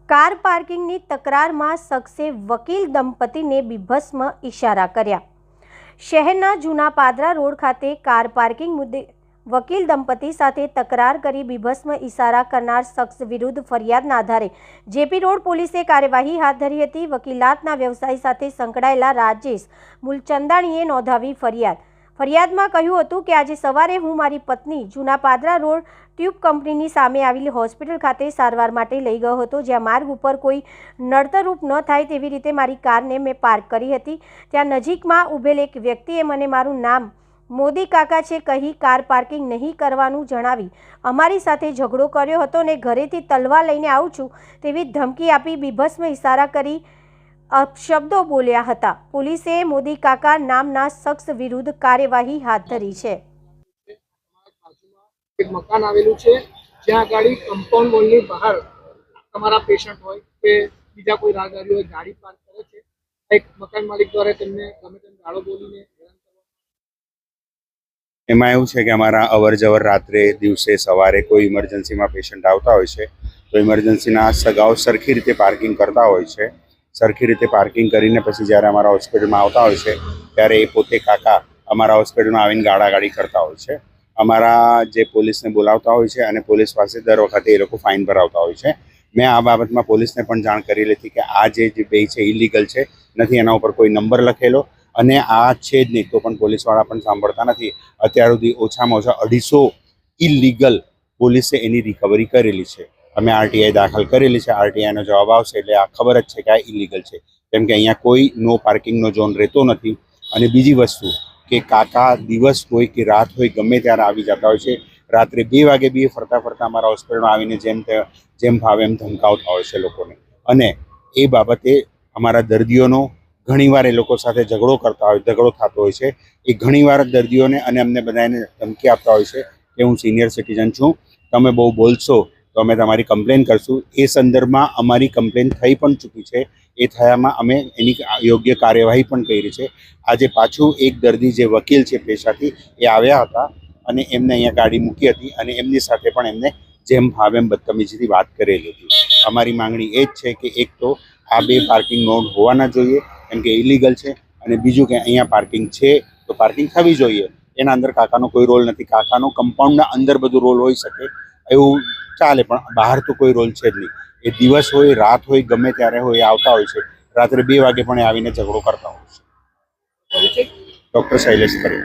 Car પાર્કિંગની તકરારમાં શખ્સે વકીલ દંપતીને બીભત્સ ઇશારા કર્યા। શહેરના જૂના પાદરા રોડ ખાતે કાર પાર્કિંગ મુદ્દે વકીલ દંપતી સાથે તકરાર કરી બીભત્સ ઇશારા કરનાર શખ્સ વિરુદ્ધ ફરિયાદના આધારે જેપી રોડ પોલીસે કાર્યવાહી હાથ ધરી હતી। વકીલાતના વ્યવસાય સાથે સંકળાયેલા રાજેશ મૂલચંદાણીએ નોંધાવી ફરિયાદમાં કહ્યું હતું કે આજે સવારે હું મારી પત્ની જૂના પાદરા રોડ ટ્યુબ કંપનીની સામે આવેલી હોસ્પિટલ ખાતે સારવાર માટે લઈ ગયો હતો, જ્યાં માર્ગ ઉપર કોઈ નડતરરૂપ ન થાય તેવી રીતે મારી કારને મેં પાર્ક કરી હતી। ત્યાં નજીકમાં ઊભેલ એક વ્યક્તિએ મને મારું નામ મોદી કાકા છે કહી કાર પાર્કિંગ નહીં કરવાનું જણાવી અમારી સાથે ઝઘડો કર્યો હતો અને ઘરેથી તલવાર લઈને આવું છું તેવી ધમકી આપી બીભત્સ ઇશારા કરી અપશબ્દો બોલ્યા હતા। પોલીસે મોદી કાકા નામના શખ્સ વિરુદ્ધ કાર્યવાહી હાથ ધરી છે। એક મકાન આવેલું છે જ્યાં ગાડી કમ્પાઉન્ડ વોલની બહાર તમારા પેશન્ટ હોય કે બીજા કોઈ રાહદારી હોય ગાડી પાર્ક કરે છે, એક મકાન માલિક દ્વારા તેમને ગમે તેમ ગાળો બોલીને હેરાન કરવામાં। એમાં એવું છે કે અમારા અવર જવર રાત્રે દિવસે સવારે કોઈ ઇમરજન્સીમાં પેશન્ટ આવતા હોય છે તો ઇમરજન્સીના સગાઓ સરખી રીતે પાર્કિંગ કરતા હોય છે। સરખી રીતે પાર્કિંગ કરીને પછી જ્યારે અમારા હોસ્પિટલમાં આવતા હોય છે ત્યારે એ પોતે કાકા અમારા હોસ્પિટલમાં આવીને ગાળાગાળી કરતા હોય છે। અમારા જે પોલીસને બોલાવતા હોય છે અને પોલીસ પાસે દર વખતે એ લોકો ફાઇન ભરાવતા હોય છે। મેં આ બાબતમાં પોલીસને પણ જાણ કરી લીધી કે આ જે બે છે ઇલીગલ છે, નથી એના ઉપર કોઈ નંબર લખેલો અને આ છે જ નહીં, તો પણ પોલીસવાળા પણ સાંભળતા નથી। અત્યાર સુધી ઓછામાં ઓછા 250 ઇલીગલ પોલીસે એની રિકવરી કરેલી છે। અમે આરટીઆઈ દાખલ કરેલી છે। આરટીઆઈનો જવાબ આવશે એટલે આ ખબર જ છે કે આ ઇલીગલ છે, કેમ કે અહીંયા કોઈ નો પાર્કિંગનો ઝોન રહેતો નથી। અને બીજી વસ્તુ કે કાકા દિવસ હોય કે રાત હોય ગમે ત્યારે આવી જતા હોય છે। રાત્રે 2 વાગે બી ફરતા અમારા હોસ્પિટલમાં આવીને જેમ ફાવે એમ ધમકાવતા હોય છે લોકોને, અને એ બાબતે અમારા દર્દીઓનો ઘણીવાર એ લોકો સાથે ઝઘડો થતો હોય છે। એ ઘણીવાર દર્દીઓને અને અમને બધાને ધમકી આપતા હોય છે કે હું સિનિયર સિટીઝન છું, તમે બહુ બોલશો તો અમે તમારી કમ્પ્લેન કરશું। એ સંદર્ભમાં અમારી કમ્પ્લેન થઈ પણ ચૂકી છે। એ થયામાં અમે એની યોગ્ય કાર્યવાહી પણ કરી છે। આજે પાછું એક દર્દી જે વકીલ છે પેશાથી એ આવ્યા હતા અને એમને અહીંયા ગાડી મૂકી હતી અને એમની સાથે પણ એમને જેમ ફાવે એમ બદતમીજીથી વાત કરેલી હતી। અમારી માંગણી એ જ છે કે એક તો આ 2 પાર્કિંગ નોટ હોવાના જોઈએ કેમ કે ઇલીગલ છે, અને બીજું કે અહીંયા પાર્કિંગ છે તો પાર્કિંગ થવી જોઈએ। એના અંદર કાકાનો કોઈ રોલ નથી। કાકાનો કમ્પાઉન્ડના અંદર બધું રોલ હોઈ શકે એવું ચાલે, પણ બહાર તો કોઈ રોલ છે જ નહીં। એ દિવસ હોય રાત હોય ગમે ત્યારે હોય આવતા હોય છે। રાત્રે 2 વાગે પણ આવીને ઝઘડો કરતા હોય છે। ડૉક્ટર શૈલેષ કરે।